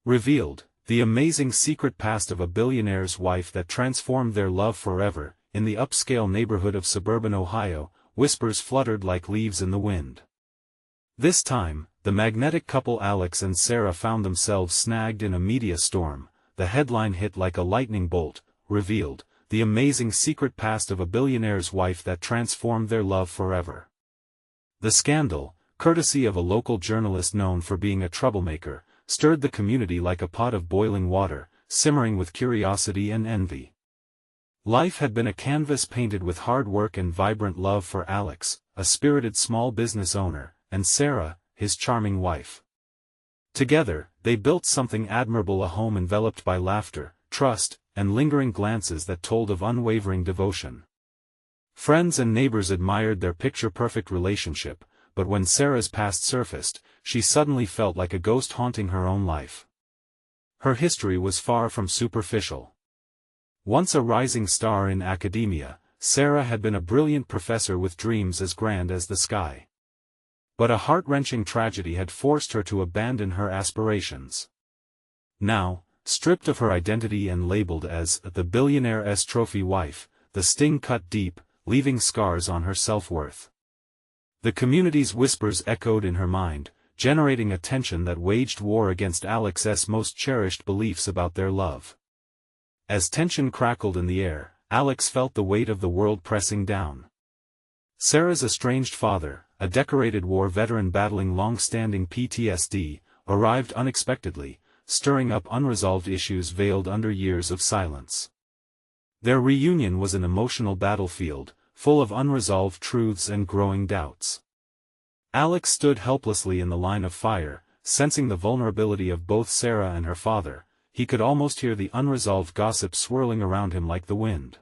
Revealed, the amazing secret past of a billionaire's wife that transformed their love forever. In the upscale neighborhood of suburban Ohio, whispers fluttered like leaves in the wind. This time, the magnetic couple Alex and Sarah found themselves snagged in a media storm. The headline hit like a lightning bolt, revealed, the amazing secret past of a billionaire's wife that transformed their love forever. The scandal, courtesy of a local journalist known for being a troublemaker, stirred the community like a pot of boiling water, simmering with curiosity and envy. Life had been a canvas painted with hard work and vibrant love for Alex, a spirited small business owner, and Sarah, his charming wife. Together, they built something admirable, a home enveloped by laughter, trust, and lingering glances that told of unwavering devotion. Friends and neighbors admired their picture-perfect relationship, but when Sarah's past surfaced, she suddenly felt like a ghost haunting her own life. Her history was far from superficial. Once a rising star in academia, Sarah had been a brilliant professor with dreams as grand as the sky. But a heart-wrenching tragedy had forced her to abandon her aspirations. Now, stripped of her identity and labeled as the billionaire's trophy wife, the sting cut deep, leaving scars on her self-worth. The community's whispers echoed in her mind, generating a tension that waged war against Alex's most cherished beliefs about their love. As tension crackled in the air, Alex felt the weight of the world pressing down. Sarah's estranged father, a decorated war veteran battling long-standing PTSD, arrived unexpectedly, stirring up unresolved issues veiled under years of silence. Their reunion was an emotional battlefield, full of unresolved truths and growing doubts. Alex stood helplessly in the line of fire, sensing the vulnerability of both Sarah and her father. He could almost hear the unresolved gossip swirling around him like the wind.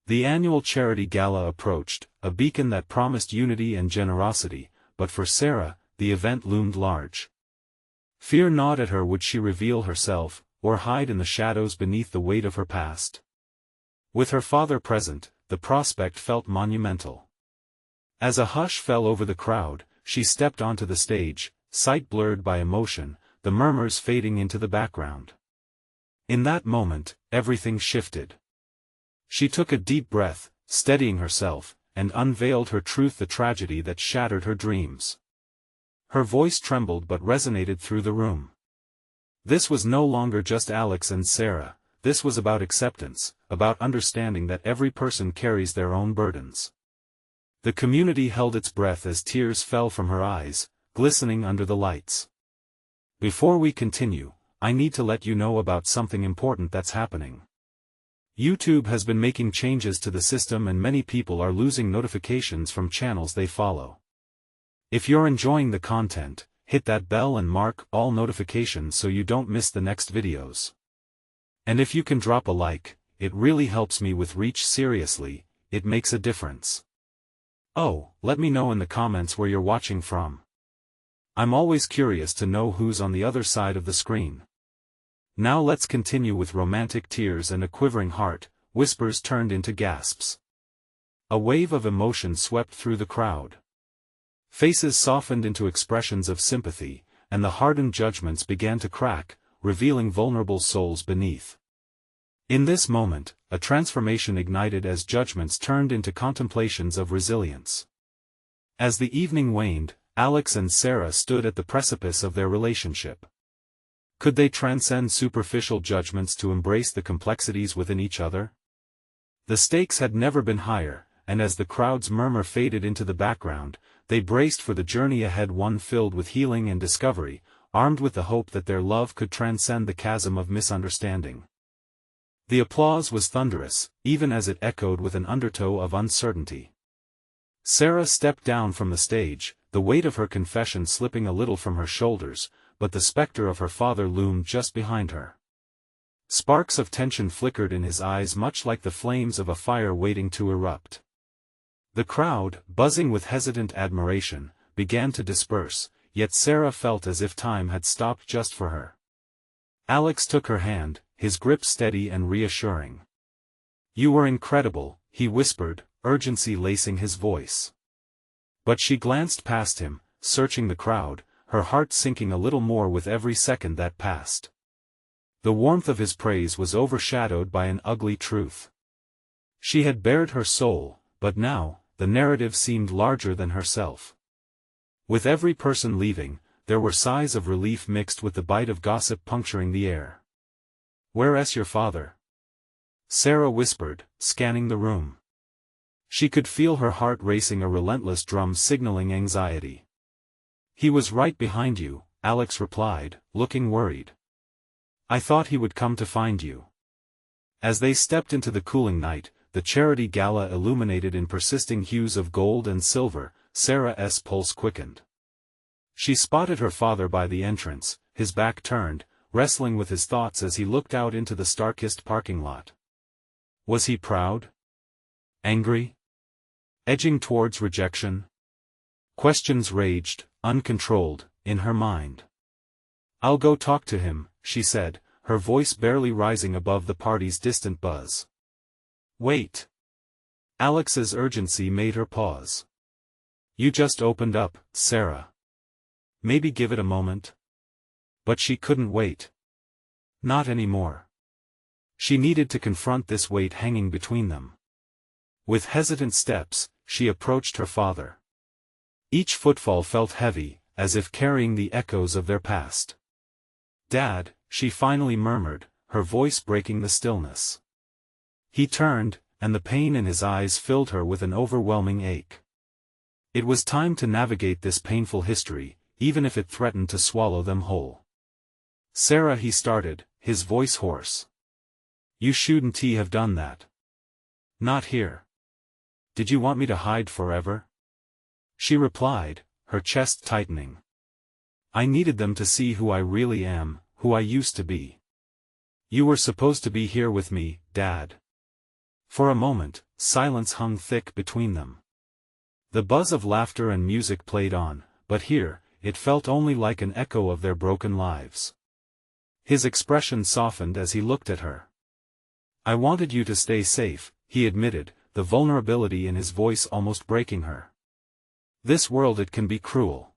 The annual charity gala approached, a beacon that promised unity and generosity, but for Sarah, the event loomed large. Fear gnawed at her. Would she reveal herself, or hide in the shadows beneath the weight of her past? With her father present, the prospect felt monumental. As a hush fell over the crowd, she stepped onto the stage, sight blurred by emotion, the murmurs fading into the background. In that moment, everything shifted. She took a deep breath, steadying herself, and unveiled her truth, the tragedy that shattered her dreams. Her voice trembled but resonated through the room. This was no longer just Alex and Sarah, this was about acceptance, about understanding that every person carries their own burdens. The community held its breath as tears fell from her eyes, glistening under the lights. Before we continue, I need to let you know about something important that's happening. YouTube has been making changes to the system and many people are losing notifications from channels they follow. If you're enjoying the content, hit that bell and mark all notifications so you don't miss the next videos. And if you can drop a like, it really helps me with reach. Seriously, it makes a difference. Oh, let me know in the comments where you're watching from. I'm always curious to know who's on the other side of the screen. Now let's continue with romantic tears and a quivering heart. Whispers turned into gasps. A wave of emotion swept through the crowd. Faces softened into expressions of sympathy, and the hardened judgments began to crack, revealing vulnerable souls beneath. In this moment, a transformation ignited as judgments turned into contemplations of resilience. As the evening waned, Alex and Sarah stood at the precipice of their relationship. Could they transcend superficial judgments to embrace the complexities within each other? The stakes had never been higher, and as the crowd's murmur faded into the background, they braced for the journey ahead, one filled with healing and discovery, armed with the hope that their love could transcend the chasm of misunderstanding. The applause was thunderous, even as it echoed with an undertow of uncertainty. Sarah stepped down from the stage, the weight of her confession slipping a little from her shoulders, but the specter of her father loomed just behind her. Sparks of tension flickered in his eyes, much like the flames of a fire waiting to erupt. The crowd, buzzing with hesitant admiration, began to disperse, yet Sarah felt as if time had stopped just for her. Alex took her hand, his grip steady and reassuring. "You were incredible," he whispered, urgency lacing his voice. But she glanced past him, searching the crowd, her heart sinking a little more with every second that passed. The warmth of his praise was overshadowed by an ugly truth. She had bared her soul, but now, the narrative seemed larger than herself. With every person leaving, there were sighs of relief mixed with the bite of gossip puncturing the air. "Where's your father?" Sarah whispered, scanning the room. She could feel her heart racing, a relentless drum signaling anxiety. "He was right behind you," Alex replied, looking worried. "I thought he would come to find you." As they stepped into the cooling night, the charity gala illuminated in persisting hues of gold and silver, Sarah's pulse quickened. She spotted her father by the entrance, his back turned, wrestling with his thoughts as he looked out into the star-kissed parking lot. Was he proud? Angry? Edging towards rejection? Questions raged, uncontrolled, in her mind. "I'll go talk to him," she said, her voice barely rising above the party's distant buzz. "Wait." Alex's urgency made her pause. "You just opened up, Sarah. Maybe give it a moment." But she couldn't wait. Not anymore. She needed to confront this weight hanging between them. With hesitant steps, she approached her father. Each footfall felt heavy, as if carrying the echoes of their past. "Dad," she finally murmured, her voice breaking the stillness. He turned, and the pain in his eyes filled her with an overwhelming ache. It was time to navigate this painful history, even if it threatened to swallow them whole. "Sarah," he started, his voice hoarse. "You shouldn't have done that. Not here. Did you want me to hide forever?" She replied, her chest tightening. "I needed them to see who I really am, who I used to be. You were supposed to be here with me, Dad." For a moment, silence hung thick between them. The buzz of laughter and music played on, but here, it felt only like an echo of their broken lives. His expression softened as he looked at her. "I wanted you to stay safe," he admitted, the vulnerability in his voice almost breaking her. "This world, it can be cruel.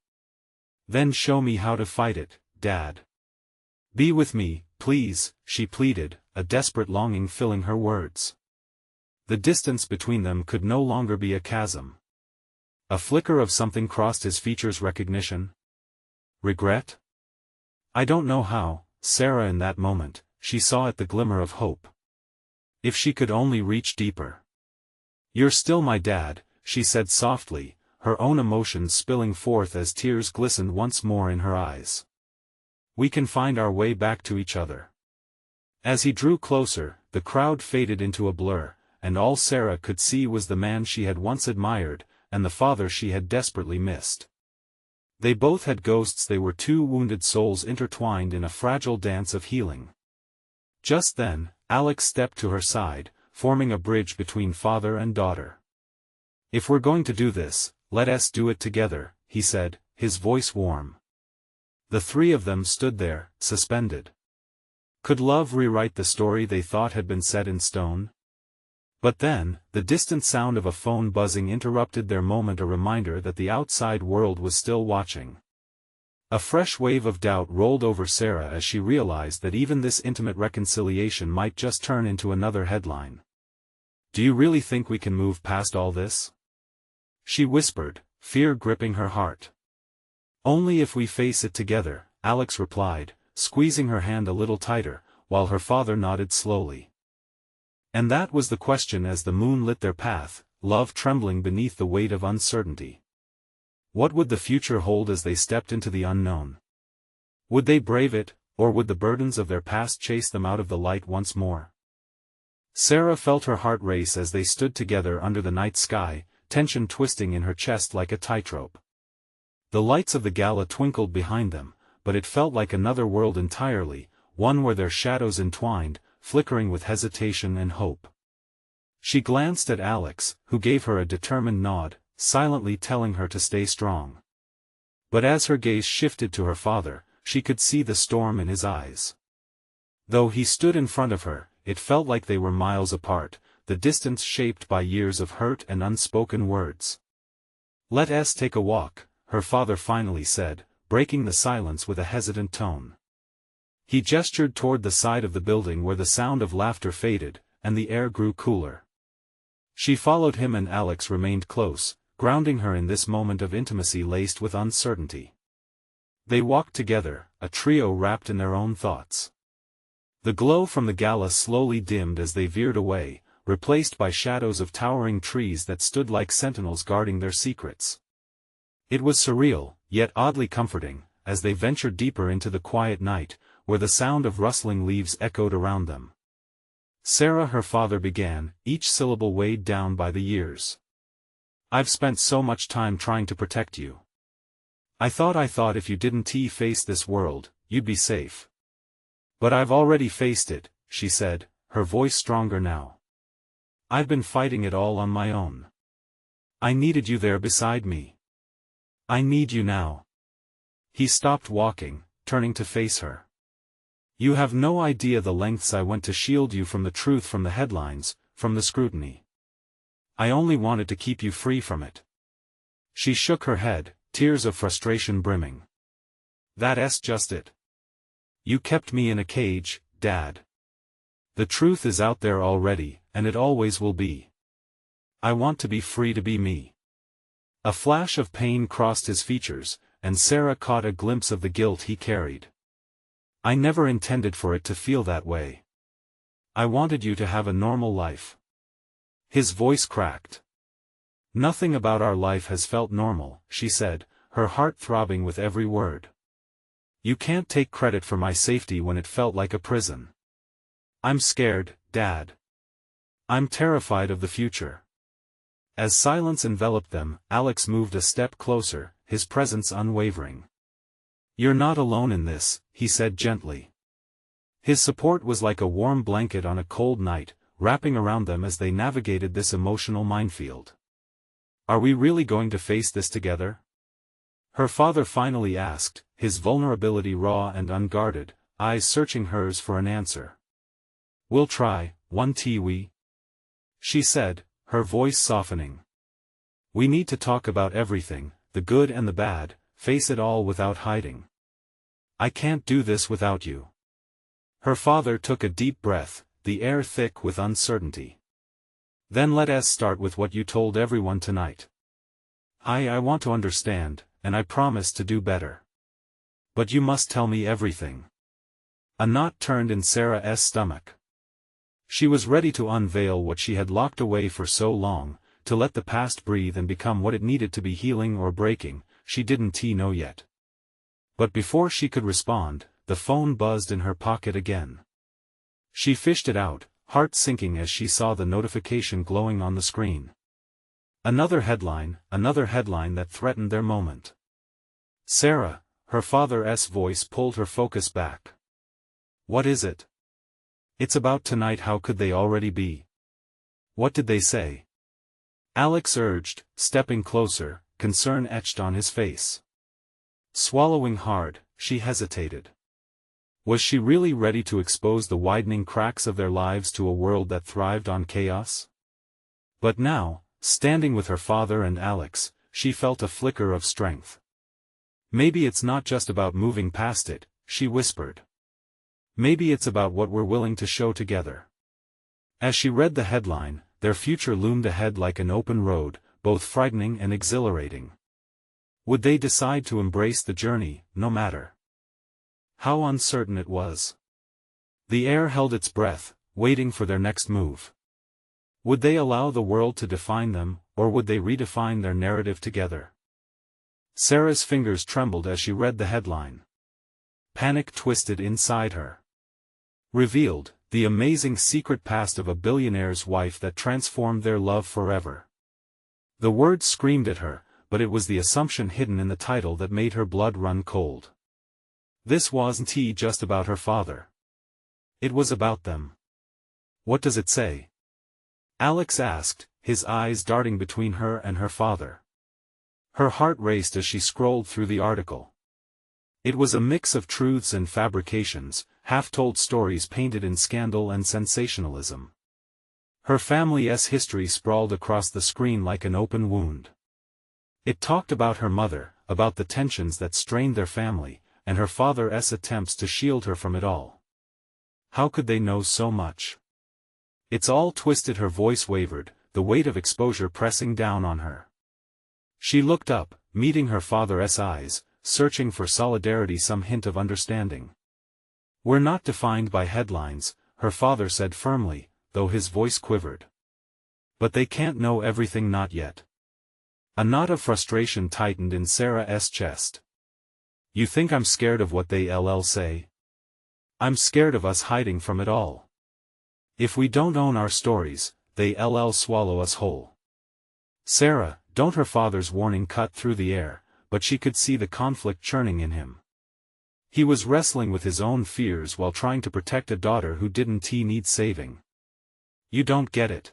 Then show me how to fight it, Dad. Be with me, please," she pleaded, a desperate longing filling her words. The distance between them could no longer be a chasm. A flicker of something crossed his features. Recognition? Regret? I don't know how, Sarah. In that moment, she saw it, the glimmer of hope. If she could only reach deeper. "You're still my dad," she said softly, her own emotions spilling forth as tears glistened once more in her eyes. "We can find our way back to each other." As he drew closer, the crowd faded into a blur, and all Sarah could see was the man she had once admired, and the father she had desperately missed. They both had ghosts. They were two wounded souls intertwined in a fragile dance of healing. Just then, Alex stepped to her side, forming a bridge between father and daughter. "If we're going to do this, let us do it together," he said, his voice warm. The three of them stood there, suspended. Could love rewrite the story they thought had been set in stone? But then, the distant sound of a phone buzzing interrupted their moment, a reminder that the outside world was still watching. A fresh wave of doubt rolled over Sarah as she realized that even this intimate reconciliation might just turn into another headline. "Do you really think we can move past all this?" she whispered, fear gripping her heart. "Only if we face it together," Alex replied, squeezing her hand a little tighter, while her father nodded slowly. And that was the question as the moon lit their path, love trembling beneath the weight of uncertainty. What would the future hold as they stepped into the unknown? Would they brave it, or would the burdens of their past chase them out of the light once more? Sarah felt her heart race as they stood together under the night sky, tension twisting in her chest like a tightrope. The lights of the gala twinkled behind them, but it felt like another world entirely, one where their shadows entwined, flickering with hesitation and hope. She glanced at Alex, who gave her a determined nod, silently telling her to stay strong. But as her gaze shifted to her father, she could see the storm in his eyes. Though he stood in front of her, it felt like they were miles apart, the distance shaped by years of hurt and unspoken words. "Let us take a walk," her father finally said, breaking the silence with a hesitant tone. He gestured toward the side of the building where the sound of laughter faded, and the air grew cooler. She followed him and Alex remained close, grounding her in this moment of intimacy laced with uncertainty. They walked together, a trio wrapped in their own thoughts. The glow from the gala slowly dimmed as they veered away, replaced by shadows of towering trees that stood like sentinels guarding their secrets. It was surreal, yet oddly comforting, as they ventured deeper into the quiet night, where the sound of rustling leaves echoed around them. "Sarah," her father began, each syllable weighed down by the years. "I've spent so much time trying to protect you. I thought if you didn't face this world, you'd be safe. But I've already faced it," she said, her voice stronger now. "I've been fighting it all on my own. I needed you there beside me. I need you now." He stopped walking, turning to face her. "You have no idea the lengths I went to shield you from the truth, from the headlines, from the scrutiny. I only wanted to keep you free from it." She shook her head, tears of frustration brimming. "That's just it. You kept me in a cage, Dad. The truth is out there already, and it always will be. I want to be free to be me." A flash of pain crossed his features, and Sarah caught a glimpse of the guilt he carried. "I never intended for it to feel that way. I wanted you to have a normal life." His voice cracked. "Nothing about our life has felt normal," she said, her heart throbbing with every word. "You can't take credit for my safety when it felt like a prison. I'm scared, Dad. I'm terrified of the future." As silence enveloped them, Alex moved a step closer, his presence unwavering. "You're not alone in this," he said gently. His support was like a warm blanket on a cold night, wrapping around them as they navigated this emotional minefield. "Are we really going to face this together?" her father finally asked, his vulnerability raw and unguarded, eyes searching hers for an answer. "We'll try, won't we?" she said, her voice softening. "We need to talk about everything, the good and the bad, face it all without hiding. I can't do this without you." Her father took a deep breath, the air thick with uncertainty. "Then let us start with what you told everyone tonight. I want to understand, and I promise to do better. But you must tell me everything." A knot turned in Sarah's stomach. She was ready to unveil what she had locked away for so long, to let the past breathe and become what it needed to be, healing or breaking, she didn't know yet. But before she could respond, the phone buzzed in her pocket again. She fished it out, heart sinking as she saw the notification glowing on the screen. Another headline that threatened their moment. "Sarah," her father's voice pulled her focus back. "What is it?" "It's about tonight. How could they already be?" "What did they say?" Alex urged, stepping closer, concern etched on his face. Swallowing hard, she hesitated. Was she really ready to expose the widening cracks of their lives to a world that thrived on chaos? But now, standing with her father and Alex, she felt a flicker of strength. "Maybe it's not just about moving past it," she whispered. "Maybe it's about what we're willing to show together." As she read the headline, their future loomed ahead like an open road, both frightening and exhilarating. Would they decide to embrace the journey, no matter how uncertain it was? The air held its breath, waiting for their next move. Would they allow the world to define them, or would they redefine their narrative together? Sarah's fingers trembled as she read the headline. Panic twisted inside her. Revealed, the amazing secret past of a billionaire's wife that transformed their love forever. The words screamed at her, but it was the assumption hidden in the title that made her blood run cold. This wasn't just about her father. It was about them. "What does it say?" Alex asked, his eyes darting between her and her father. Her heart raced as she scrolled through the article. It was a mix of truths and fabrications, half-told stories painted in scandal and sensationalism. Her family's history sprawled across the screen like an open wound. It talked about her mother, about the tensions that strained their family, and her father's attempts to shield her from it all. How could they know so much? It's all twisted. Her voice wavered, the weight of exposure pressing down on her. She looked up, meeting her father's eyes, searching for solidarity, some hint of understanding. We're not defined by headlines, her father said firmly, though his voice quivered. But they can't know everything, not yet. A knot of frustration tightened in Sarah's chest. You think I'm scared of what they'll say? I'm scared of us hiding from it all. If we don't own our stories, they'll swallow us whole. Sarah, don't. Her father's warning cut through the air, but she could see the conflict churning in him. He was wrestling with his own fears while trying to protect a daughter who didn't need saving. You don't get it.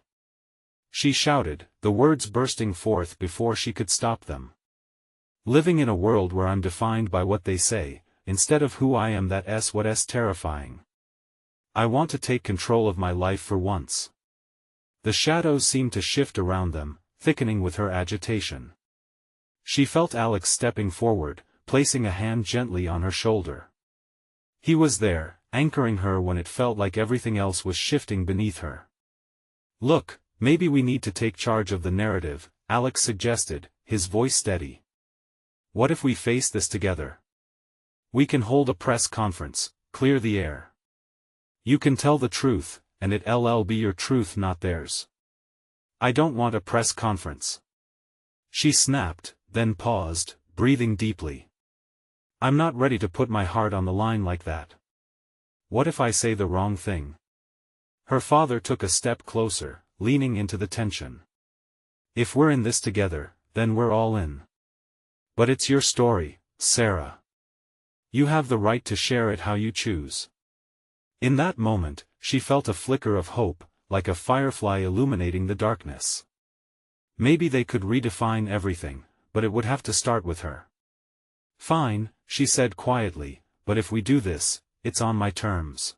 She shouted, the words bursting forth before she could stop them. Living in a world where I'm defined by what they say, instead of who I am, that's what's terrifying. I want to take control of my life for once. The shadows seemed to shift around them, thickening with her agitation. She felt Alex stepping forward, placing a hand gently on her shoulder. He was there, anchoring her when it felt like everything else was shifting beneath her. Look, maybe we need to take charge of the narrative, Alex suggested, his voice steady. What if we face this together? We can hold a press conference, clear the air. You can tell the truth, and it'll be your truth, not theirs. I don't want a press conference. She snapped, then paused, breathing deeply. I'm not ready to put my heart on the line like that. What if I say the wrong thing? Her father took a step closer, leaning into the tension. If we're in this together, then we're all in. But it's your story, Sarah. You have the right to share it how you choose. In that moment, she felt a flicker of hope, like a firefly illuminating the darkness. Maybe they could redefine everything, but it would have to start with her. Fine, she said quietly, but if we do this, it's on my terms.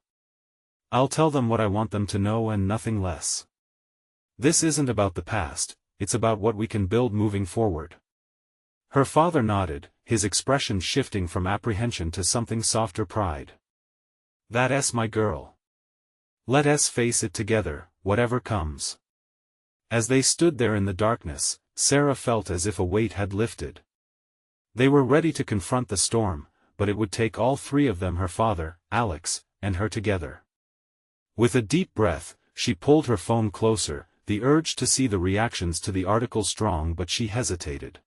I'll tell them what I want them to know and nothing less. This isn't about the past, it's about what we can build moving forward. Her father nodded, his expression shifting from apprehension to something softer: pride. That's my girl. Let us face it together, whatever comes. As they stood there in the darkness, Sarah felt as if a weight had lifted. They were ready to confront the storm, but it would take all three of them: her father, Alex, and her together. With a deep breath, she pulled her phone closer, the urge to see the reactions to the article strong, but she hesitated.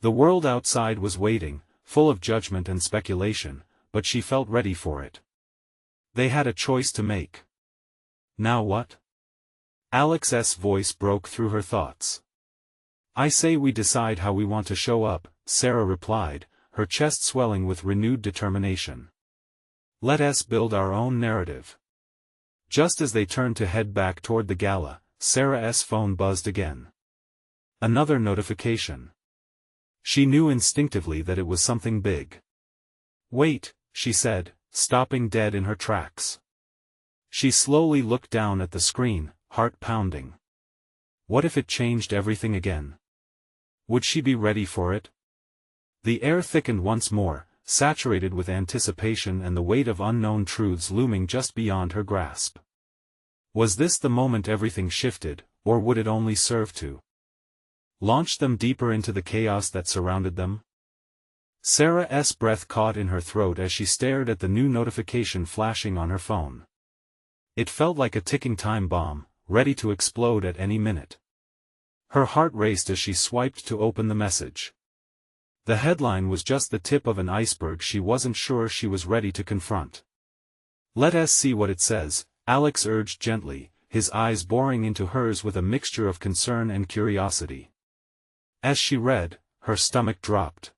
The world outside was waiting, full of judgment and speculation, but she felt ready for it. They had a choice to make. Now what? Alex's voice broke through her thoughts. I say we decide how we want to show up, Sarah replied, her chest swelling with renewed determination. Let us build our own narrative. Just as they turned to head back toward the gala, Sarah's phone buzzed again. Another notification. She knew instinctively that it was something big. Wait, she said, stopping dead in her tracks. She slowly looked down at the screen, heart pounding. What if it changed everything again? Would she be ready for it? The air thickened once more, saturated with anticipation and the weight of unknown truths looming just beyond her grasp. Was this the moment everything shifted, or would it only serve to launch them deeper into the chaos that surrounded them? Sarah's breath caught in her throat as she stared at the new notification flashing on her phone. It felt like a ticking time bomb, ready to explode at any minute. Her heart raced as she swiped to open the message. The headline was just the tip of an iceberg she wasn't sure she was ready to confront. Let us see what it says, Alex urged gently, his eyes boring into hers with a mixture of concern and curiosity. As she read, her stomach dropped.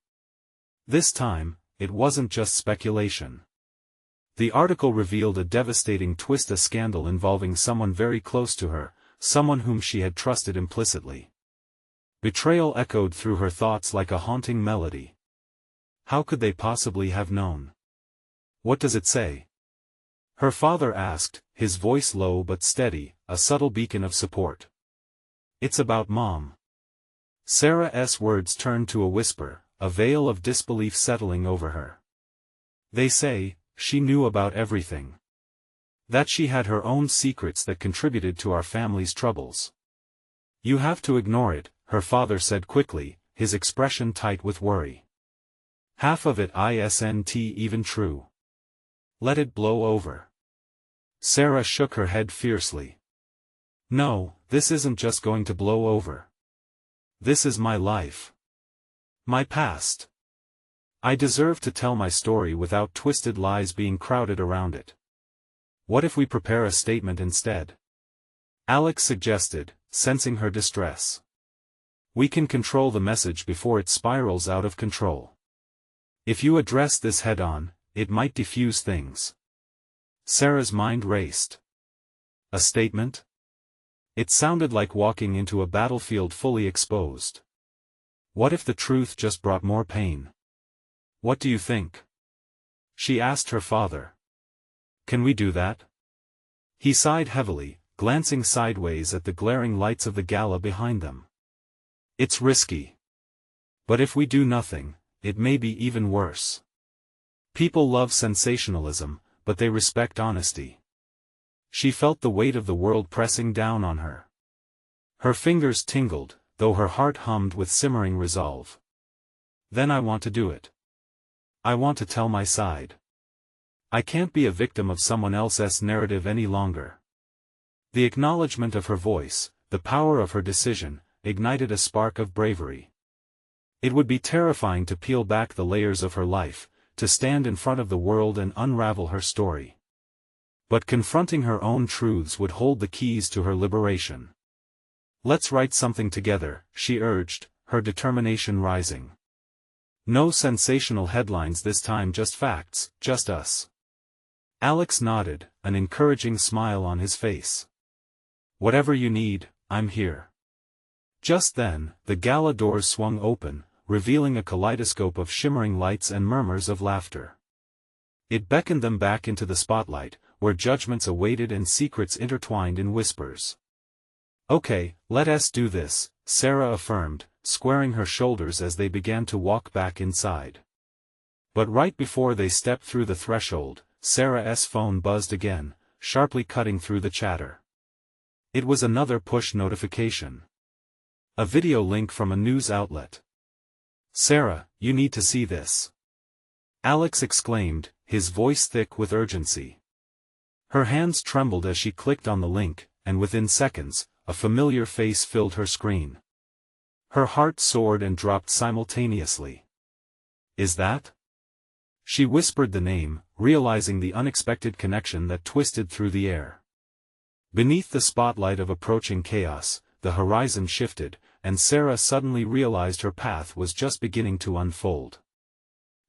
This time, it wasn't just speculation. The article revealed a devastating twist: a scandal involving someone very close to her, someone whom she had trusted implicitly. Betrayal echoed through her thoughts like a haunting melody. How could they possibly have known? What does it say? Her father asked, his voice low but steady, a subtle beacon of support. It's about Mom. Sarah's words turned to a whisper, a veil of disbelief settling over her. They say, she knew about everything. That she had her own secrets that contributed to our family's troubles. You have to ignore it, her father said quickly, his expression tight with worry. Half of it isn't even true. Let it blow over. Sarah shook her head fiercely. No, this isn't just going to blow over. This is my life. My past. I deserve to tell my story without twisted lies being crowded around it. What if we prepare a statement instead? Alex suggested, sensing her distress. We can control the message before it spirals out of control. If you address this head-on, it might defuse things. Sarah's mind raced. A statement? It sounded like walking into a battlefield fully exposed. What if the truth just brought more pain? What do you think? She asked her father. Can we do that? He sighed heavily, glancing sideways at the glaring lights of the gala behind them. It's risky. But if we do nothing, it may be even worse. People love sensationalism, but they respect honesty. She felt the weight of the world pressing down on her. Her fingers tingled, though her heart hummed with simmering resolve. Then I want to do it. I want to tell my side. I can't be a victim of someone else's narrative any longer. The acknowledgement of her voice, the power of her decision, ignited a spark of bravery. It would be terrifying to peel back the layers of her life, to stand in front of the world and unravel her story. But confronting her own truths would hold the keys to her liberation. Let's write something together, she urged, her determination rising. No sensational headlines this time, just facts, just us. Alex nodded, an encouraging smile on his face. Whatever you need, I'm here. Just then, the gala doors swung open, revealing a kaleidoscope of shimmering lights and murmurs of laughter. It beckoned them back into the spotlight, where judgments awaited and secrets intertwined in whispers. Okay, let us do this, Sarah affirmed, squaring her shoulders as they began to walk back inside. But right before they stepped through the threshold, Sarah's phone buzzed again, sharply cutting through the chatter. It was another push notification. A video link from a news outlet. Sarah, you need to see this. Alex exclaimed, his voice thick with urgency. Her hands trembled as she clicked on the link, and within seconds, a familiar face filled her screen. Her heart soared and dropped simultaneously. Is that? She whispered the name, realizing the unexpected connection that twisted through the air. Beneath the spotlight of approaching chaos, the horizon shifted, and Sarah suddenly realized her path was just beginning to unfold.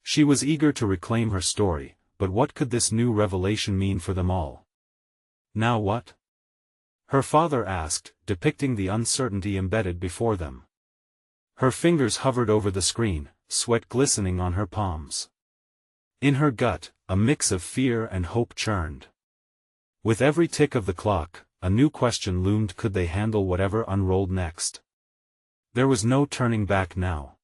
She was eager to reclaim her story, but what could this new revelation mean for them all? Now what? Her father asked, depicting the uncertainty embedded before them. Her fingers hovered over the screen, sweat glistening on her palms. In her gut, a mix of fear and hope churned. With every tick of the clock, a new question loomed: could they handle whatever unrolled next? There was no turning back now.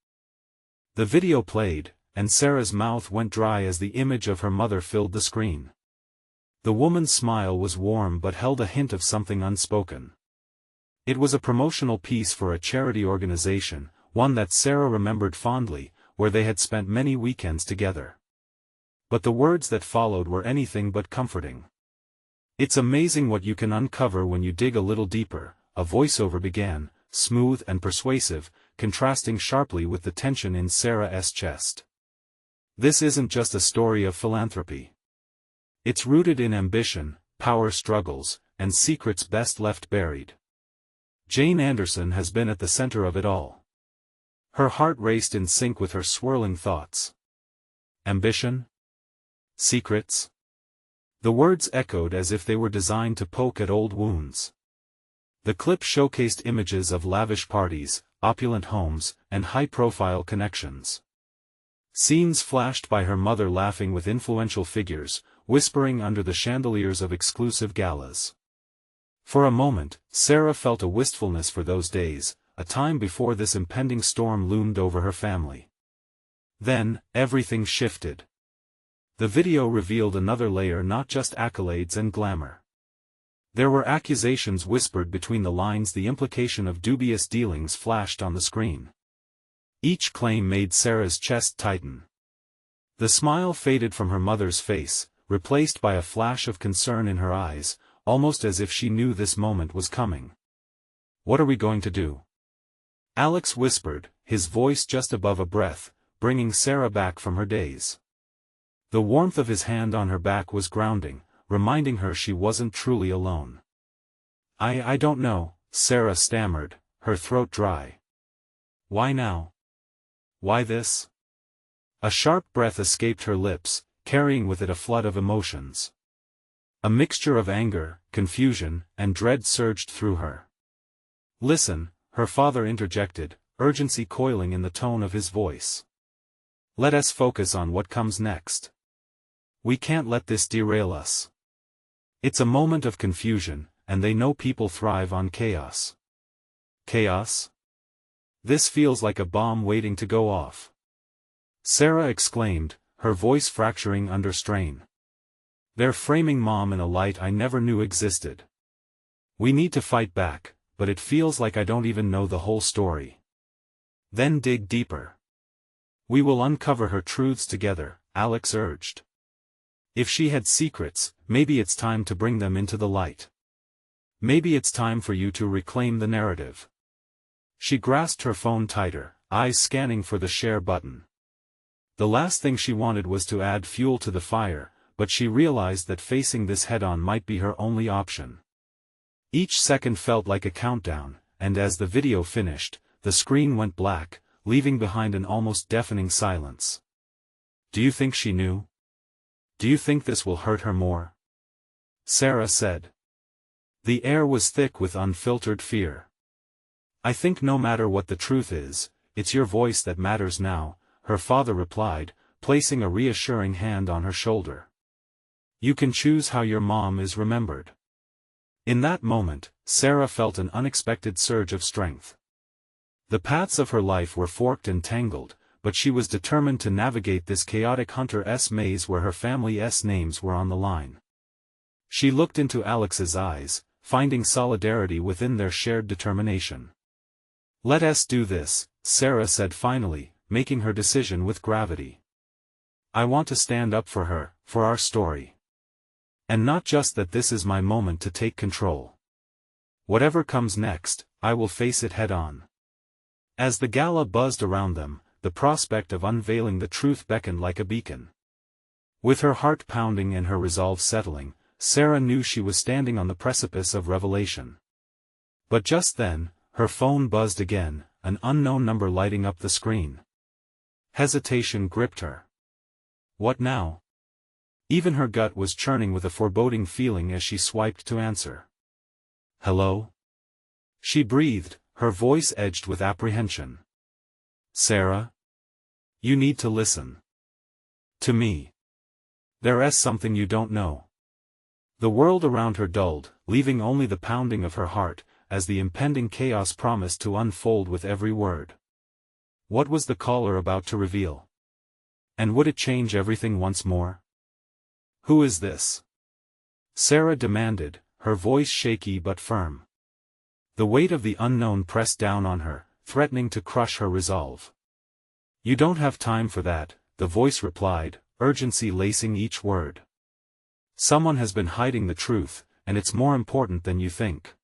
The video played, and Sarah's mouth went dry as the image of her mother filled the screen. The woman's smile was warm but held a hint of something unspoken. It was a promotional piece for a charity organization, one that Sarah remembered fondly, where they had spent many weekends together. But the words that followed were anything but comforting. It's amazing what you can uncover when you dig a little deeper, a voiceover began, smooth and persuasive, contrasting sharply with the tension in Sarah's chest. This isn't just a story of philanthropy. It's rooted in ambition, power struggles, and secrets best left buried. Jane Anderson has been at the center of it all. Her heart raced in sync with her swirling thoughts. Ambition? Secrets? The words echoed as if they were designed to poke at old wounds. The clip showcased images of lavish parties, opulent homes, and high-profile connections. Scenes flashed by her mother laughing with influential figures, whispering under the chandeliers of exclusive galas. For a moment, Sarah felt a wistfulness for those days, a time before this impending storm loomed over her family. Then, everything shifted. The video revealed another layer, not just accolades and glamour. There were accusations whispered between the lines, the implication of dubious dealings flashed on the screen. Each claim made Sarah's chest tighten. The smile faded from her mother's face, replaced by a flash of concern in her eyes, almost as if she knew this moment was coming. "What are we going to do?" Alex whispered, his voice just above a breath, bringing Sarah back from her daze. The warmth of his hand on her back was grounding, reminding her she wasn't truly alone. I don't know," Sarah stammered, her throat dry. "Why now? Why this?" A sharp breath escaped her lips, carrying with it a flood of emotions. A mixture of anger, confusion, and dread surged through her. "Listen," her father interjected, urgency coiling in the tone of his voice. "Let us focus on what comes next. We can't let this derail us. It's a moment of confusion, and they know people thrive on chaos." "Chaos? This feels like a bomb waiting to go off," Sarah exclaimed, her voice fracturing under strain. "They're framing Mom in a light I never knew existed. We need to fight back, but it feels like I don't even know the whole story." "Then dig deeper. We will uncover her truths together," Alex urged. "If she had secrets, maybe it's time to bring them into the light. Maybe it's time for you to reclaim the narrative." She grasped her phone tighter, eyes scanning for the share button. The last thing she wanted was to add fuel to the fire, but she realized that facing this head-on might be her only option. Each second felt like a countdown, and as the video finished, the screen went black, leaving behind an almost deafening silence. "Do you think she knew? Do you think this will hurt her more?" Sarah said. The air was thick with unfiltered fear. "I think no matter what the truth is, it's your voice that matters now," her father replied, placing a reassuring hand on her shoulder. "You can choose how your mom is remembered." In that moment, Sarah felt an unexpected surge of strength. The paths of her life were forked and tangled, but she was determined to navigate this chaotic hunter's maze where her family's names were on the line. She looked into Alex's eyes, finding solidarity within their shared determination. "Let us do this," Sarah said finally, making her decision with gravity. "I want to stand up for her, for our story. And not just that, this is my moment to take control. Whatever comes next, I will face it head-on." As the gala buzzed around them, the prospect of unveiling the truth beckoned like a beacon. With her heart pounding and her resolve settling, Sarah knew she was standing on the precipice of revelation. But just then, her phone buzzed again, an unknown number lighting up the screen. Hesitation gripped her. What now? Even her gut was churning with a foreboding feeling as she swiped to answer. "Hello?" She breathed, her voice edged with apprehension. "Sarah? You need to listen. To me. There's something you don't know." The world around her dulled, leaving only the pounding of her heart, as the impending chaos promised to unfold with every word. What was the caller about to reveal? And would it change everything once more? "Who is this?" Sarah demanded, her voice shaky but firm. The weight of the unknown pressed down on her, threatening to crush her resolve. "You don't have time for that," the voice replied, urgency lacing each word. "Someone has been hiding the truth, and it's more important than you think.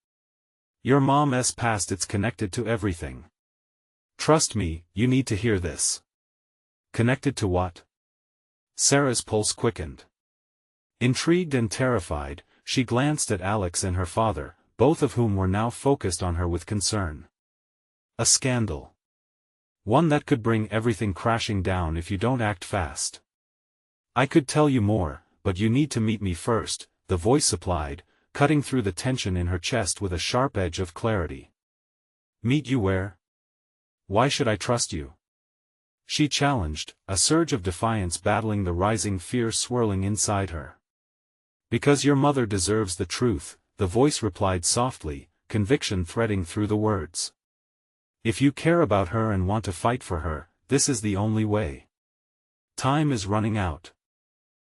Your mom's past is connected to everything. Trust me, you need to hear this." "Connected to what?" Sarah's pulse quickened. Intrigued and terrified, she glanced at Alex and her father, both of whom were now focused on her with concern. "A scandal. One that could bring everything crashing down if you don't act fast." "I could tell you more, but you need to meet me first," the voice supplied, cutting through the tension in her chest with a sharp edge of clarity. "Meet you where? Why should I trust you?" She challenged, a surge of defiance battling the rising fear swirling inside her. "Because your mother deserves the truth," the voice replied softly, conviction threading through the words. "If you care about her and want to fight for her, this is the only way." Time is running out.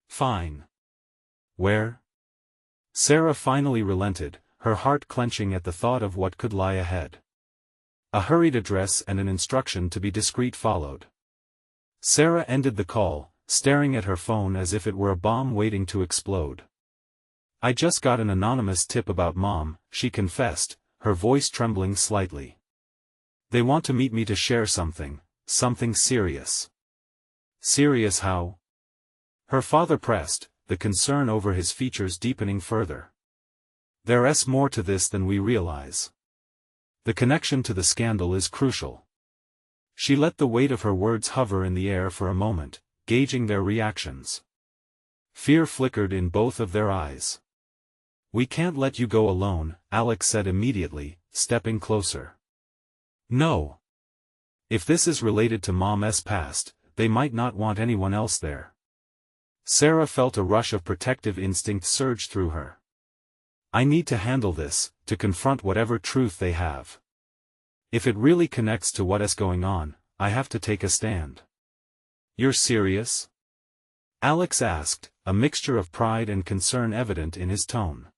Fine. Where? Sarah finally relented, her heart clenching at the thought of what could lie ahead. A hurried address and an instruction to be discreet followed. Sarah ended the call, staring at her phone as if it were a bomb waiting to explode. I just got an anonymous tip about Mom, she confessed, her voice trembling slightly. They want to meet me to share something serious. Serious how? Her father pressed, the concern over his features deepening further. There's more to this than we realize. The connection to the scandal is crucial. She let the weight of her words hover in the air for a moment, gauging their reactions. Fear flickered in both of their eyes. We can't let you go alone, Alex said immediately, stepping closer. No. If this is related to Mom's past, they might not want anyone else there. Sarah felt a rush of protective instinct surge through her. I need to handle this, to confront whatever truth they have. If it really connects to what is going on, I have to take a stand. You're serious? Alex asked, a mixture of pride and concern evident in his tone.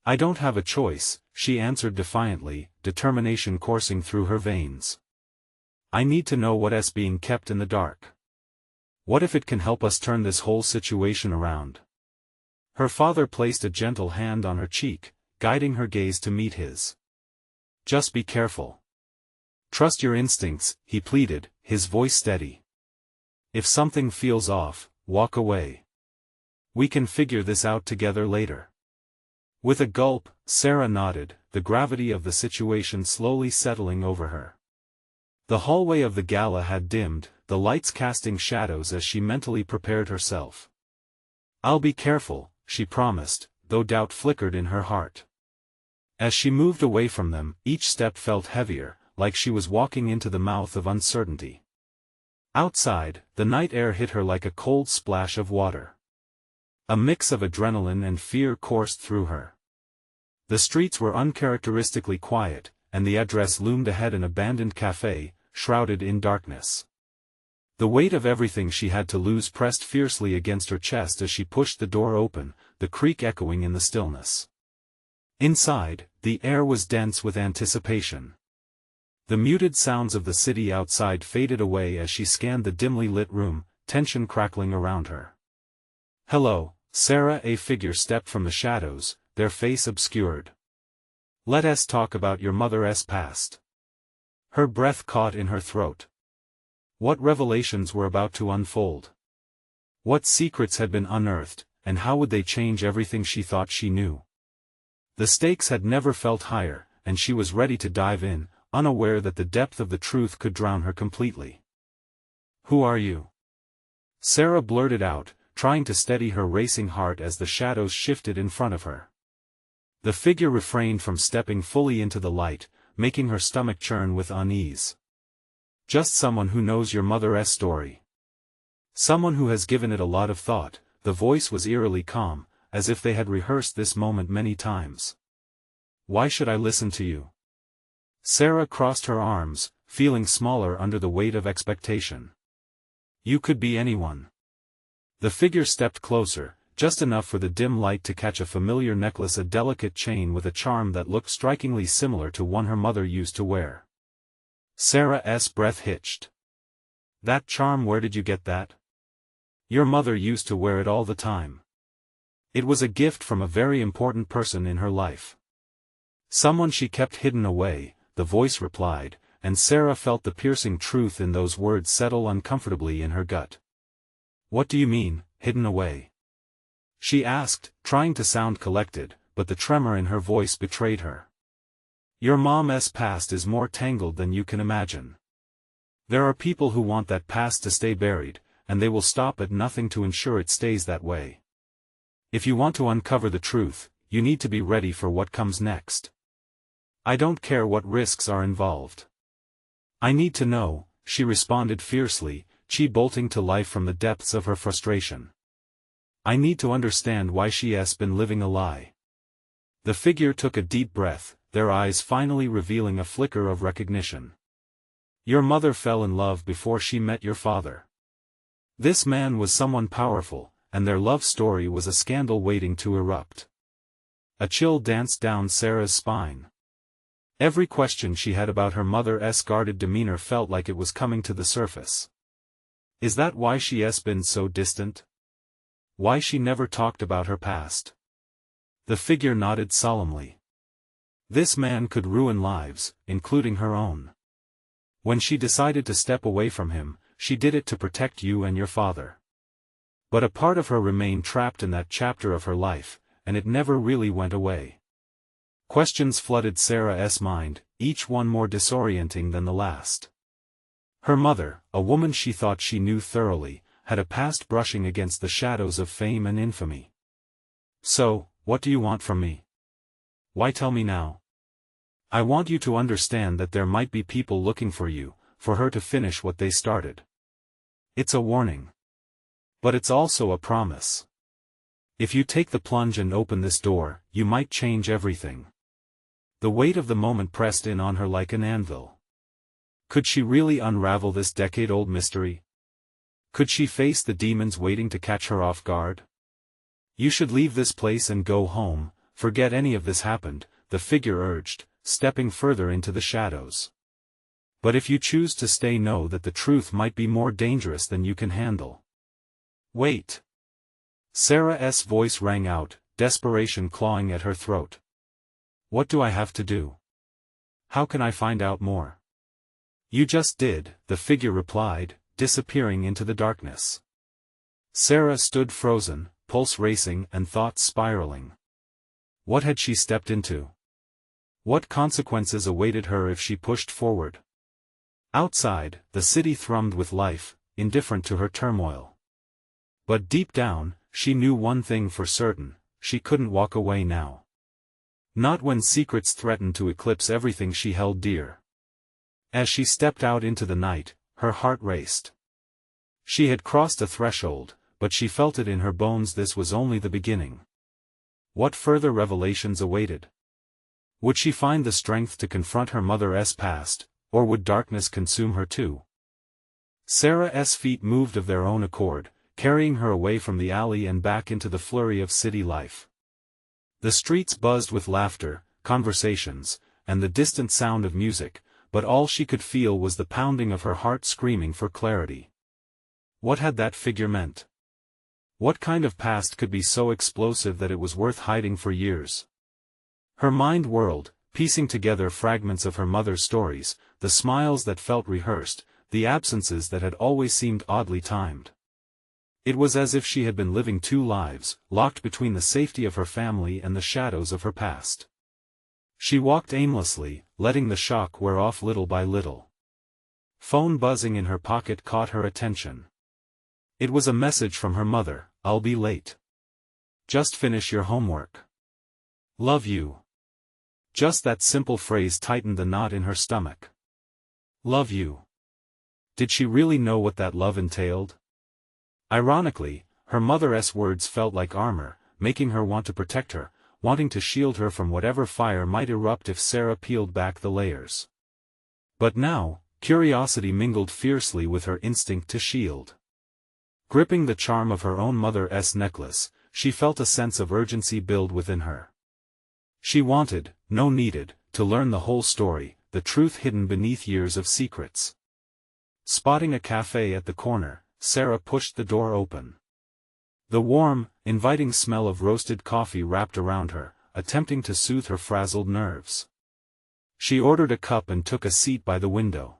I don't have a choice, she answered defiantly, determination coursing through her veins. I need to know what is being kept in the dark. What if it can help us turn this whole situation around? Her father placed a gentle hand on her cheek, guiding her gaze to meet his. Just be careful. Trust your instincts, he pleaded, his voice steady. If something feels off, walk away. We can figure this out together later. With a gulp, Sarah nodded, the gravity of the situation slowly settling over her. The hallway of the gala had dimmed, the lights casting shadows as she mentally prepared herself. I'll be careful, she promised, though doubt flickered in her heart. As she moved away from them, each step felt heavier, like she was walking into the mouth of uncertainty. Outside, the night air hit her like a cold splash of water. A mix of adrenaline and fear coursed through her. The streets were uncharacteristically quiet, and the address loomed ahead, an abandoned cafe, shrouded in darkness. The weight of everything she had to lose pressed fiercely against her chest as she pushed the door open, the creak echoing in the stillness. Inside, the air was dense with anticipation. The muted sounds of the city outside faded away as she scanned the dimly lit room, tension crackling around her. Hello, Sarah. A figure stepped from the shadows, their face obscured. Let us talk about your mother's past. Her breath caught in her throat. What revelations were about to unfold? What secrets had been unearthed, and how would they change everything she thought she knew? The stakes had never felt higher, and she was ready to dive in, unaware that the depth of the truth could drown her completely. Who are you? Sarah blurted out, trying to steady her racing heart as the shadows shifted in front of her. The figure refrained from stepping fully into the light, making her stomach churn with unease. Just someone who knows your mother's story. Someone who has given it a lot of thought. The voice was eerily calm, as if they had rehearsed this moment many times. Why should I listen to you? Sarah crossed her arms, feeling smaller under the weight of expectation. You could be anyone. The figure stepped closer, just enough for the dim light to catch a familiar necklace, a delicate chain with a charm that looked strikingly similar to one her mother used to wear. Sarah's breath hitched. That charm, where did you get that? Your mother used to wear it all the time. It was a gift from a very important person in her life. Someone she kept hidden away, the voice replied, and Sarah felt the piercing truth in those words settle uncomfortably in her gut. What do you mean, hidden away? She asked, trying to sound collected, but the tremor in her voice betrayed her. Your mom's past is more tangled than you can imagine. There are people who want that past to stay buried, and they will stop at nothing to ensure it stays that way. If you want to uncover the truth, you need to be ready for what comes next. I don't care what risks are involved. I need to know, she responded fiercely, chi bolting to life from the depths of her frustration. I need to understand why she has been living a lie. The figure took a deep breath, their eyes finally revealing a flicker of recognition. Your mother fell in love before she met your father. This man was someone powerful, and their love story was a scandal waiting to erupt. A chill danced down Sarah's spine. Every question she had about her mother's guarded demeanor felt like it was coming to the surface. Is that why she's been so distant? Why she never talked about her past? The figure nodded solemnly. This man could ruin lives, including her own. When she decided to step away from him, she did it to protect you and your father. But a part of her remained trapped in that chapter of her life, and it never really went away. Questions flooded Sarah's mind, each one more disorienting than the last. Her mother, a woman she thought she knew thoroughly, had a past brushing against the shadows of fame and infamy. So, what do you want from me? Why tell me now? I want you to understand that there might be people looking for you, for her to finish what they started. It's a warning. But it's also a promise. If you take the plunge and open this door, you might change everything. The weight of the moment pressed in on her like an anvil. Could she really unravel this decade-old mystery? Could she face the demons waiting to catch her off guard? You should leave this place and go home, forget any of this happened, the figure urged, stepping further into the shadows. But if you choose to stay, know that the truth might be more dangerous than you can handle. Wait. Sarah's voice rang out, desperation clawing at her throat. What do I have to do? How can I find out more? You just did, the figure replied, disappearing into the darkness. Sarah stood frozen, pulse racing and thoughts spiraling. What had she stepped into? What consequences awaited her if she pushed forward? Outside, the city thrummed with life, indifferent to her turmoil. But deep down, she knew one thing for certain: she couldn't walk away now. Not when secrets threatened to eclipse everything she held dear. As she stepped out into the night, her heart raced. She had crossed a threshold, but she felt it in her bones this was only the beginning. What further revelations awaited? Would she find the strength to confront her mother's past, or would darkness consume her too? Sarah's feet moved of their own accord, carrying her away from the alley and back into the flurry of city life. The streets buzzed with laughter, conversations, and the distant sound of music, but all she could feel was the pounding of her heart screaming for clarity. What had that figure meant? What kind of past could be so explosive that it was worth hiding for years? Her mind whirled, piecing together fragments of her mother's stories, the smiles that felt rehearsed, the absences that had always seemed oddly timed. It was as if she had been living two lives, locked between the safety of her family and the shadows of her past. She walked aimlessly, letting the shock wear off little by little. Phone buzzing in her pocket caught her attention. It was a message from her mother: "I'll be late. Just finish your homework. Love you." Just that simple phrase tightened the knot in her stomach. Love you. Did she really know what that love entailed? Ironically, her mother's words felt like armor, making her want to protect her, wanting to shield her from whatever fire might erupt if Sarah peeled back the layers. But now, curiosity mingled fiercely with her instinct to shield. Gripping the charm of her own mother's necklace, she felt a sense of urgency build within her. She wanted, no needed, to learn the whole story, the truth hidden beneath years of secrets. Spotting a cafe at the corner, Sarah pushed the door open. The warm, inviting smell of roasted coffee wrapped around her, attempting to soothe her frazzled nerves. She ordered a cup and took a seat by the window.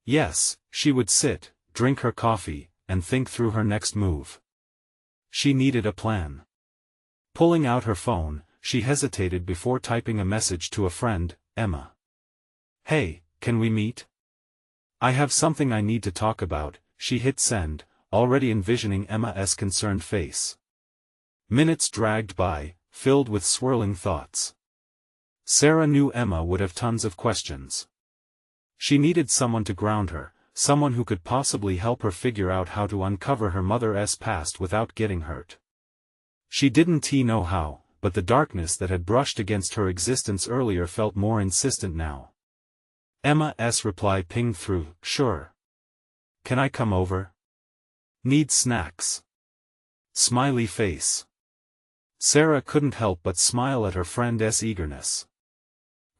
Yes, she would sit, drink her coffee, and think through her next move. She needed a plan. Pulling out her phone, she hesitated before typing a message to a friend, Emma. "Hey, can we meet? I have something I need to talk about." She hit send, already envisioning Emma's concerned face. Minutes dragged by, filled with swirling thoughts. Sarah knew Emma would have tons of questions. She needed someone to ground her, someone who could possibly help her figure out how to uncover her mother's past without getting hurt. She didn't know how, but the darkness that had brushed against her existence earlier felt more insistent now. Emma's reply pinged through, "Sure. Can I come over?" Need snacks? Smiley face. Sarah couldn't help but smile at her friend's eagerness.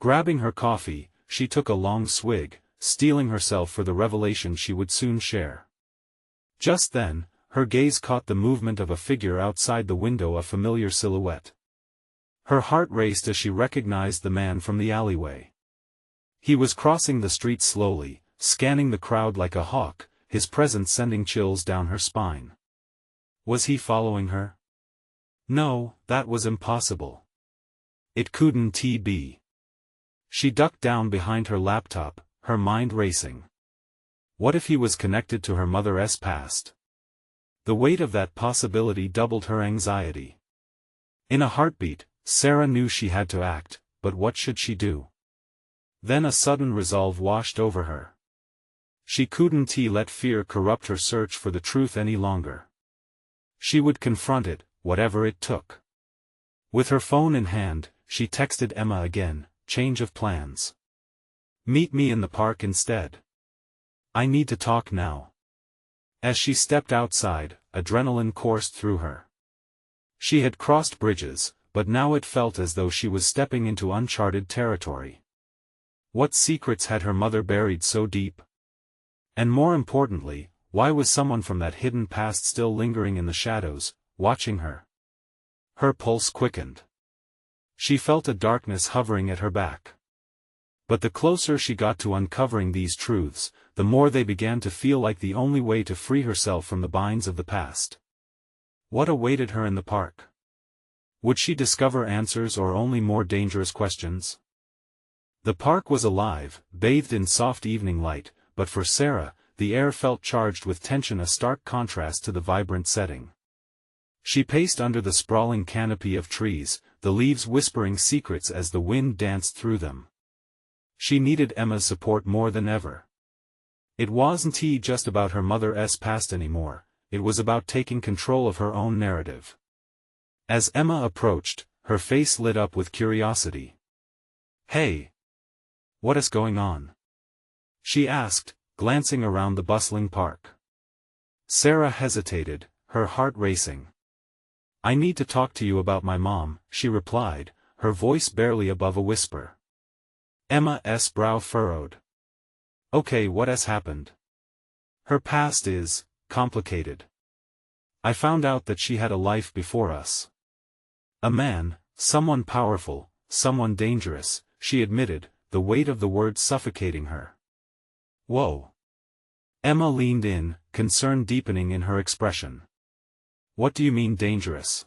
Grabbing her coffee, she took a long swig, steeling herself for the revelation she would soon share. Just then, her gaze caught the movement of a figure outside the window, a familiar silhouette. Her heart raced as she recognized the man from the alleyway. He was crossing the street slowly, scanning the crowd like a hawk, his presence sending chills down her spine. Was he following her? No, that was impossible. It couldn't be. She ducked down behind her laptop, her mind racing. What if he was connected to her mother's past? The weight of that possibility doubled her anxiety. In a heartbeat, Sarah knew she had to act, but what should she do? Then a sudden resolve washed over her. She couldn't let fear corrupt her search for the truth any longer. She would confront it, whatever it took. With her phone in hand, she texted Emma again, change of plans. Meet me in the park instead. I need to talk now. As she stepped outside, adrenaline coursed through her. She had crossed bridges, but now it felt as though she was stepping into uncharted territory. What secrets had her mother buried so deep? And more importantly, why was someone from that hidden past still lingering in the shadows, watching her? Her pulse quickened. She felt a darkness hovering at her back. But the closer she got to uncovering these truths, the more they began to feel like the only way to free herself from the binds of the past. What awaited her in the park? Would she discover answers or only more dangerous questions? The park was alive, bathed in soft evening light, but for Sarah, the air felt charged with tension, a stark contrast to the vibrant setting. She paced under the sprawling canopy of trees, the leaves whispering secrets as the wind danced through them. She needed Emma's support more than ever. It wasn't just about her mother's past anymore, it was about taking control of her own narrative. As Emma approached, her face lit up with curiosity. "Hey! What is going on?" she asked, glancing around the bustling park. Sarah hesitated, her heart racing. "I need to talk to you about my mom," she replied, her voice barely above a whisper. Emma's brow furrowed. "Okay, what has happened?" "Her past is complicated. I found out that she had a life before us. A man, someone powerful, someone dangerous," she admitted, the weight of the words suffocating her. "Whoa." Emma leaned in, concern deepening in her expression. "What do you mean dangerous?"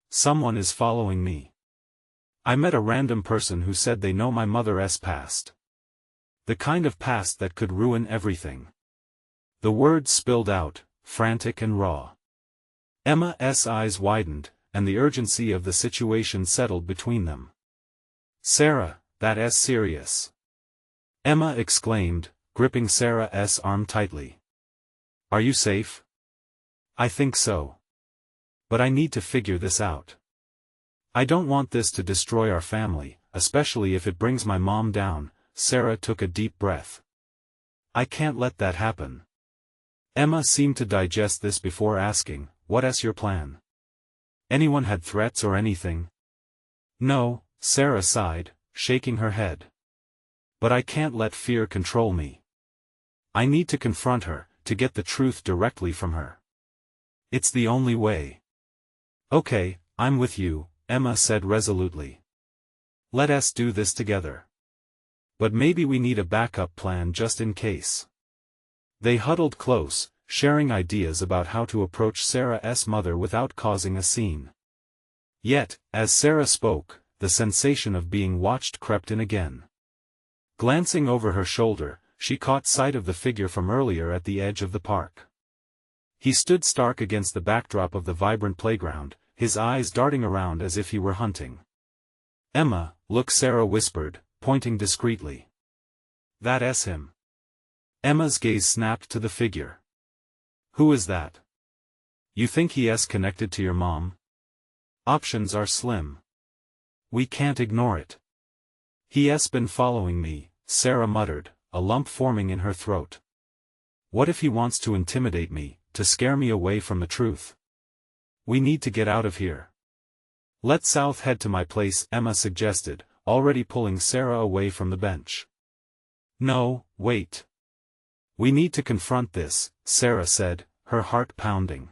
"Someone is following me. I met a random person who said they know my mother's past. The kind of past that could ruin everything." The words spilled out, frantic and raw. Emma's eyes widened, and the urgency of the situation settled between them. "Sarah, that's serious," Emma exclaimed, gripping Sarah's arm tightly. "Are you safe?" "I think so. But I need to figure this out. I don't want this to destroy our family, especially if it brings my mom down." Sarah took a deep breath. "I can't let that happen." Emma seemed to digest this before asking, "What's your plan? Anyone had threats or anything?" "No," Sarah sighed, shaking her head. "But I can't let fear control me. I need to confront her, to get the truth directly from her. It's the only way." "Okay, I'm with you," Emma said resolutely. "Let us do this together. But maybe we need a backup plan just in case." They huddled close, sharing ideas about how to approach Sarah's mother without causing a scene. Yet, as Sarah spoke, the sensation of being watched crept in again. Glancing over her shoulder, she caught sight of the figure from earlier at the edge of the park. He stood stark against the backdrop of the vibrant playground, his eyes darting around as if he were hunting. "Emma, look," Sarah whispered, pointing discreetly. "That's him." Emma's gaze snapped to the figure. "Who is that? You think he's connected to your mom?" "Options are slim. We can't ignore it." "He's been following me," Sarah muttered, a lump forming in her throat. "What if he wants to intimidate me, to scare me away from the truth. We need to get out of here. Let's South head to my place, Emma suggested, already pulling Sarah away from the bench. No, wait. We need to confront this, Sarah said, her heart pounding.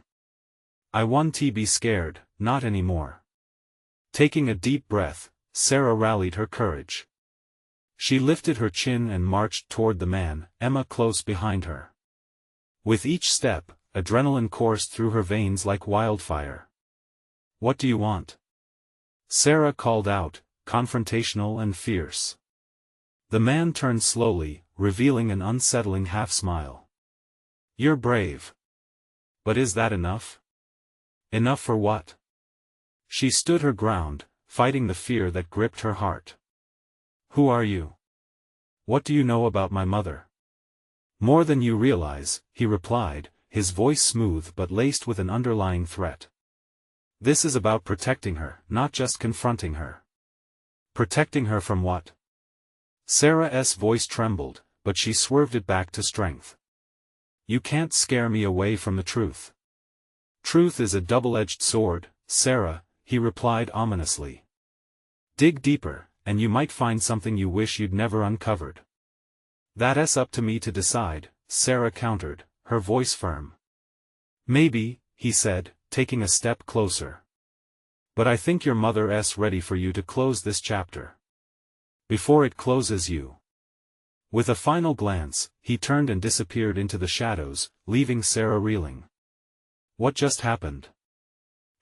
I want to be scared, not anymore. Taking a deep breath, Sarah rallied her courage. She lifted her chin and marched toward the man, Emma close behind her. With each step, adrenaline coursed through her veins like wildfire. What do you want? Sarah called out, confrontational and fierce. The man turned slowly, revealing an unsettling half-smile. You're brave. But is that enough? Enough for what? She stood her ground, fighting the fear that gripped her heart. Who are you? What do you know about my mother? More than you realize, he replied, his voice smooth but laced with an underlying threat. This is about protecting her, not just confronting her. Protecting her from what? Sarah's voice trembled, but she swerved it back to strength. You can't scare me away from the truth. Truth is a double-edged sword, Sarah, he replied ominously. Dig deeper, and you might find something you wish you'd never uncovered. That's up to me to decide, Sarah countered, her voice firm. Maybe, he said, taking a step closer. But I think your mother's ready for you to close this chapter. Before it closes you. With a final glance, he turned and disappeared into the shadows, leaving Sarah reeling. What just happened?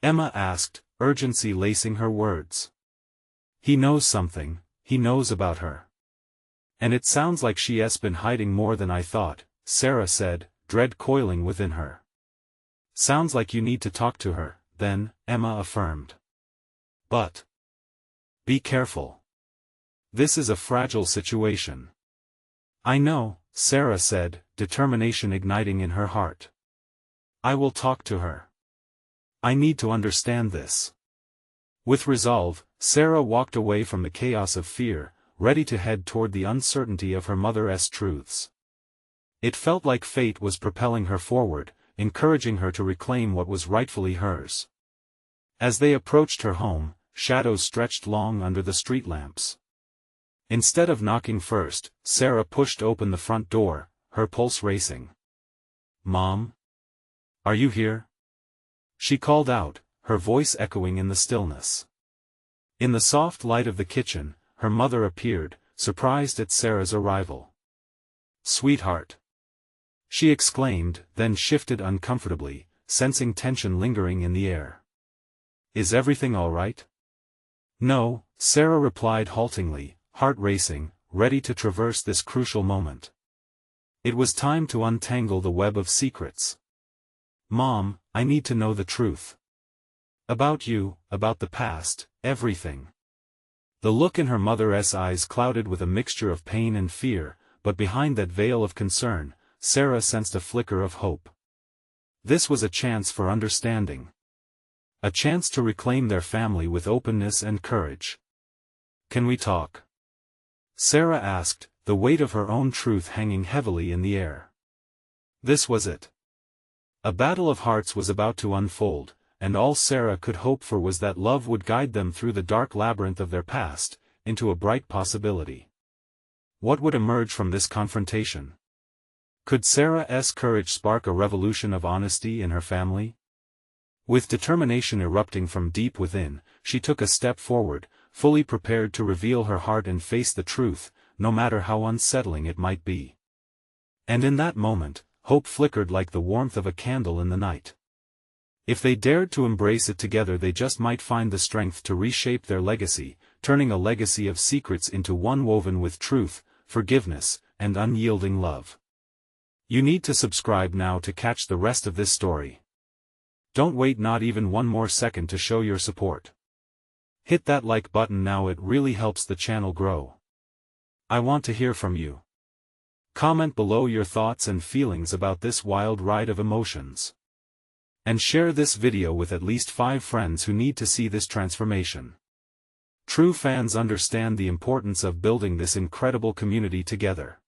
Emma asked, urgency lacing her words. He knows something, he knows about her. And it sounds like she's been hiding more than I thought, Sarah said, dread coiling within her. Sounds like you need to talk to her, then, Emma affirmed. But be careful. This is a fragile situation. I know, Sarah said, determination igniting in her heart. I will talk to her. I need to understand this. With resolve, Sarah walked away from the chaos of fear, ready to head toward the uncertainty of her mother's truths. It felt like fate was propelling her forward, encouraging her to reclaim what was rightfully hers. As they approached her home, shadows stretched long under the street lamps. Instead of knocking first, Sarah pushed open the front door, her pulse racing. Mom? Are you here? She called out, her voice echoing in the stillness. In the soft light of the kitchen, her mother appeared, surprised at Sarah's arrival. Sweetheart! She exclaimed, then shifted uncomfortably, sensing tension lingering in the air. Is everything all right? No, Sarah replied haltingly, heart racing, ready to traverse this crucial moment. It was time to untangle the web of secrets. Mom, I need to know the truth. About you, about the past, everything. The look in her mother's eyes clouded with a mixture of pain and fear, but behind that veil of concern, Sarah sensed a flicker of hope. This was a chance for understanding. A chance to reclaim their family with openness and courage. Can we talk? Sarah asked, the weight of her own truth hanging heavily in the air. This was it. A battle of hearts was about to unfold, and all Sarah could hope for was that love would guide them through the dark labyrinth of their past, into a bright possibility. What would emerge from this confrontation? Could Sarah's courage spark a revolution of honesty in her family? With determination erupting from deep within, she took a step forward, fully prepared to reveal her heart and face the truth, no matter how unsettling it might be. And in that moment, hope flickered like the warmth of a candle in the night. If they dared to embrace it together, they just might find the strength to reshape their legacy, turning a legacy of secrets into one woven with truth, forgiveness, and unyielding love. You need to subscribe now to catch the rest of this story. Don't wait not even one more second to show your support. Hit that like button now, it really helps the channel grow. I want to hear from you. Comment below your thoughts and feelings about this wild ride of emotions. And share this video with at least 5 friends who need to see this transformation. True fans understand the importance of building this incredible community together.